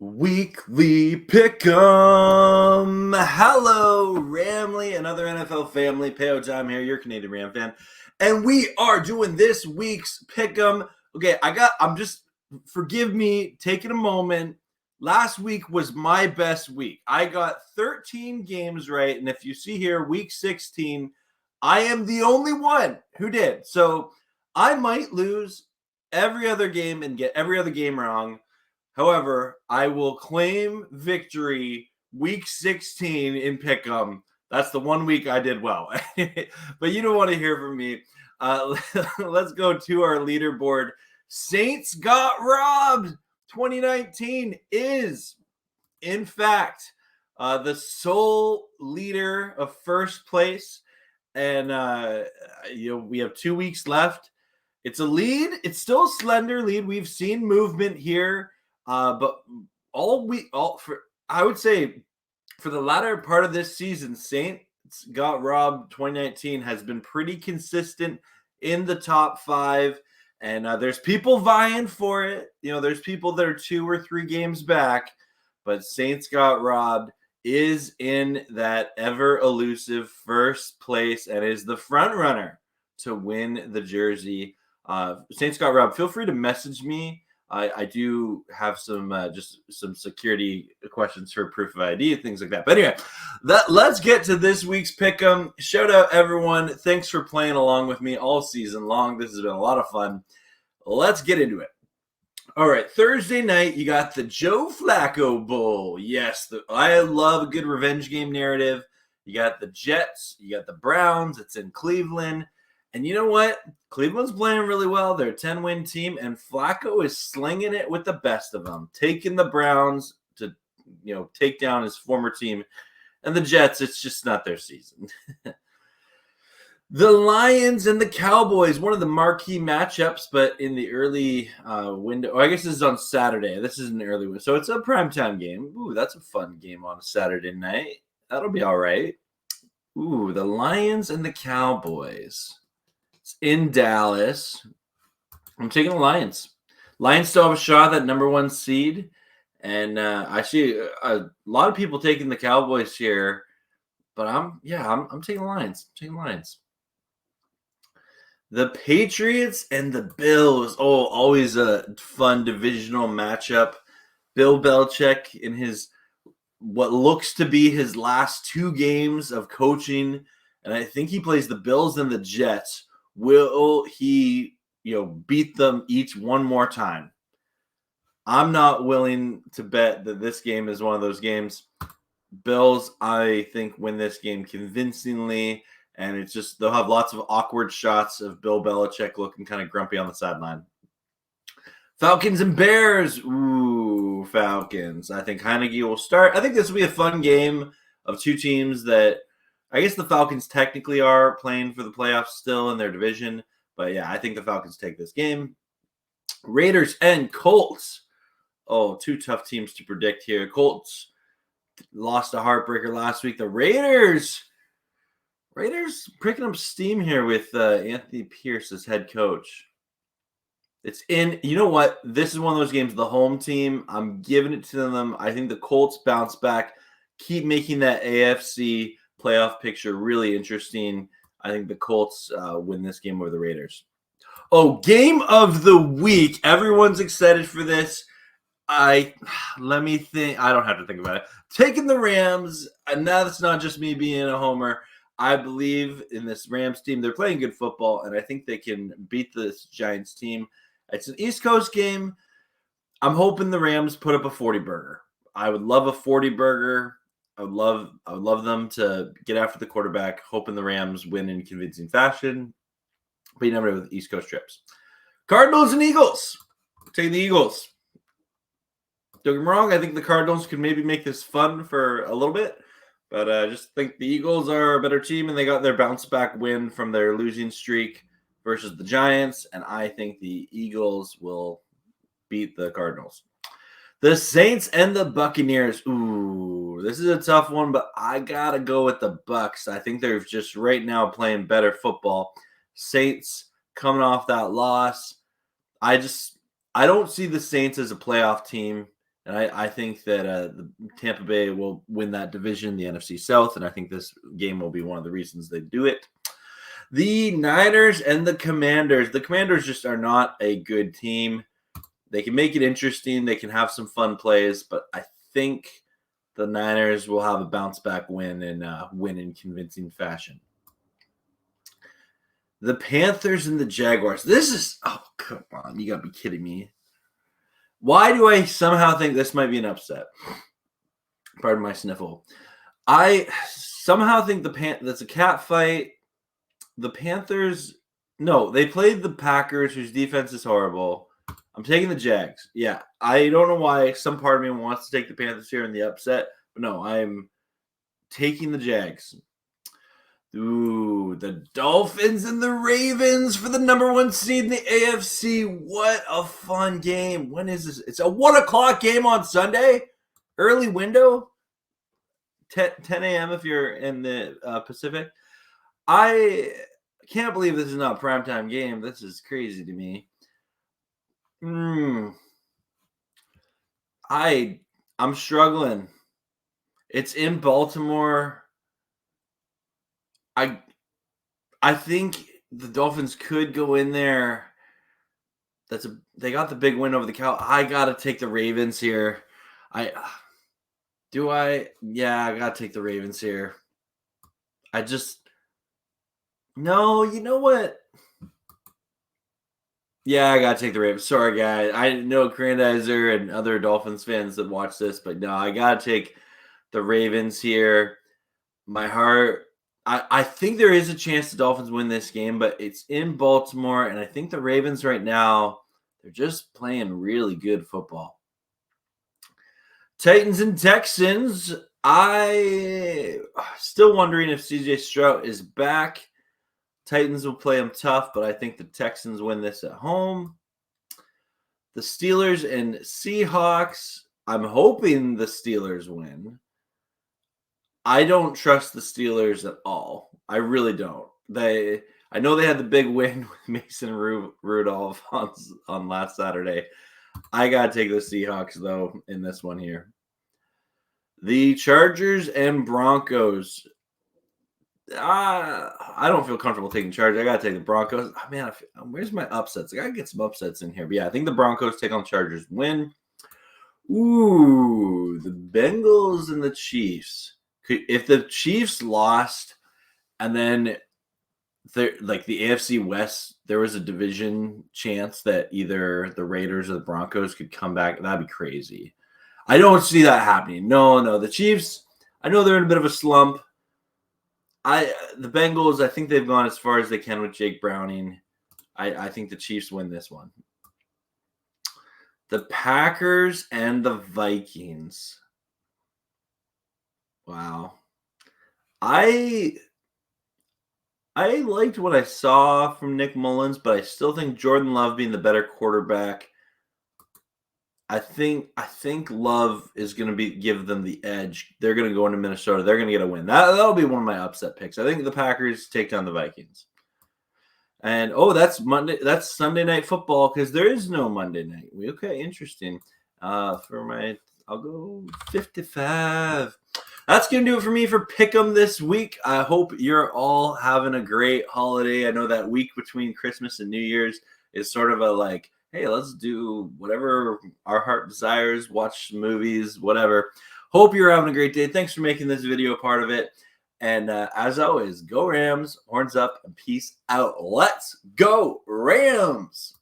Weekly Pick'em. Hello, Ramley, another NFL family. Peo Jam here, your Canadian Ram fan. And we are doing this week's Pick'em. Okay, forgive me, taking a moment. Last week was my best week. I got 13 games right. And if you see here, week 16, I am the only one who did. So I might lose every other game and get every other game wrong. However, I will claim victory week 16 in Pick'em. That's the one week I did well. But you don't want to hear from me. Let's go to our leaderboard. Saints got robbed. 2019 is, in fact, the sole leader of first place. And, we have 2 weeks left. It's a lead. It's still a slender lead. We've seen movement here. But I would say for the latter part of this season, Saints got robbed 2019 has been pretty consistent in the top 5. And there's people vying for it. There's people that are 2 or 3 games back, but Saints got robbed is in that ever elusive first place and is the front runner to win the jersey. Saints got robbed. Feel free to message me. I do have some security questions for proof of ID and things like that. But anyway, let's get to this week's Pick'em. Shout out everyone. Thanks for playing along with me all season long. This has been a lot of fun. Let's get into it. All right, Thursday night, you got the Joe Flacco Bowl. Yes, I love a good revenge game narrative. You got the Jets. You got the Browns. It's in Cleveland. And you know what? Cleveland's playing really well. They're a 10-win team, and Flacco is slinging it with the best of them, taking the Browns to, take down his former team. And the Jets, it's just not their season. The Lions and the Cowboys, one of the marquee matchups, but in the early window. I guess this is on Saturday. This is an early window. So it's a primetime game. Ooh, that's a fun game on a Saturday night. That'll be all right. Ooh, the Lions and the Cowboys. In Dallas. I'm taking the Lions. Lions still have a shot at number 1 seed. And I see a lot of people taking the Cowboys here. But I'm taking the Lions. I'm taking the Lions. The Patriots and the Bills. Oh, always a fun divisional matchup. Bill Belichick in his what looks to be his last 2 games of coaching. And I think he plays the Bills and the Jets. Will he, beat them each one more time? I'm not willing to bet that this game is one of those games. Bills, I think, win this game convincingly, and it's just they'll have lots of awkward shots of Bill Belichick looking kind of grumpy on the sideline. Falcons and Bears. Ooh, Falcons. I think Heineke will start. I think this will be a fun game of 2 teams that I guess the Falcons technically are playing for the playoffs still in their division. But, yeah, I think the Falcons take this game. Raiders and Colts. Oh, 2 tough teams to predict here. Colts lost a heartbreaker last week. The Raiders picking up steam here with Anthony Pierce as head coach. It's in – you know what? This is one of those games, the home team, I'm giving it to them. I think the Colts bounce back, keep making that AFC – playoff picture really interesting. I think the Colts win this game over the Raiders. Oh, game of the week. Everyone's excited for this. Let me think. I don't have to think about it. Taking the Rams, and now that's not just me being a homer. I believe in this Rams team. They're playing good football, and I think they can beat this Giants team. It's an East Coast game. I'm hoping the Rams put up a 40-burger. I would love a 40-burger. I would love them to get after the quarterback, hoping the Rams win in convincing fashion. But you never know with East Coast trips. Cardinals and Eagles. Take the Eagles. Don't get me wrong. I think the Cardinals could maybe make this fun for a little bit. But I just think the Eagles are a better team, and they got their bounce-back win from their losing streak versus the Giants. And I think the Eagles will beat the Cardinals. The Saints and the Buccaneers. Ooh, this is a tough one, but I got to go with the Bucs. I think they're just right now playing better football. Saints coming off that loss. I don't see the Saints as a playoff team. And I think that the Tampa Bay will win that division, the NFC South, and I think this game will be one of the reasons they do it. The Niners and the Commanders. The Commanders just are not a good team. They can make it interesting. They can have some fun plays, but I think the Niners will have a bounce-back win and win in convincing fashion. The Panthers and the Jaguars. This is – oh, come on. You got to be kidding me. Why do I somehow think this might be an upset? Pardon my sniffle. I somehow think that's a cat fight. The Panthers – no, they played the Packers, whose defense is horrible. I'm taking the Jags. Yeah, I don't know why some part of me wants to take the Panthers here in the upset, but no, I'm taking the Jags. Ooh, the Dolphins and the Ravens for the number 1 seed in the AFC. What a fun game. When is this? It's a 1 o'clock game on Sunday. Early window. 10 a.m. if you're in the Pacific. I can't believe this is not a primetime game. This is crazy to me. I'm struggling. It's in Baltimore. I think the Dolphins could go in there. They got the big win over the Cow. I gotta take the Ravens here. Yeah, I gotta take the Ravens here. No, you know what? Yeah, I gotta take the Ravens. Sorry, guys. I know Grandizer and other Dolphins fans that watch this, but no, I gotta take the Ravens here. My heart. I think there is a chance the Dolphins win this game, but it's in Baltimore, and I think the Ravens right now, they're just playing really good football. Titans and Texans. I still wondering if CJ Stroud is back. Titans will play them tough, but I think the Texans win this at home. The Steelers and Seahawks. I'm hoping the Steelers win. I don't trust the Steelers at all. I really don't. I know they had the big win with Mason Rudolph on last Saturday. I got to take the Seahawks, though, in this one here. The Chargers and Broncos. I don't feel comfortable taking Chargers. I got to take the Broncos. Oh, man, where's my upsets? I got to get some upsets in here. But yeah, I think the Broncos take on Chargers, win. Ooh, the Bengals and the Chiefs. If the Chiefs lost and then the AFC West, there was a division chance that either the Raiders or the Broncos could come back, that'd be crazy. I don't see that happening. No. The Chiefs, I know they're in a bit of a slump. The Bengals, I think they've gone as far as they can with Jake Browning. I think the Chiefs win this one. The Packers and the Vikings. Wow. I liked what I saw from Nick Mullins, but I still think Jordan Love being the better quarterback. I think Love is going to give them the edge. They're going to go into Minnesota. They're going to get a win. That'll be one of my upset picks. I think the Packers take down the Vikings. And that's Monday. That's Sunday Night Football because there is no Monday night. Okay, interesting. I'll go 55. That's going to do it for me for Pick'em this week. I hope you're all having a great holiday. I know that week between Christmas and New Year's is sort of a hey, let's do whatever our heart desires, watch some movies, whatever. Hope you're having a great day. Thanks for making this video part of it. And as always, go Rams, horns up, and peace out. Let's go Rams!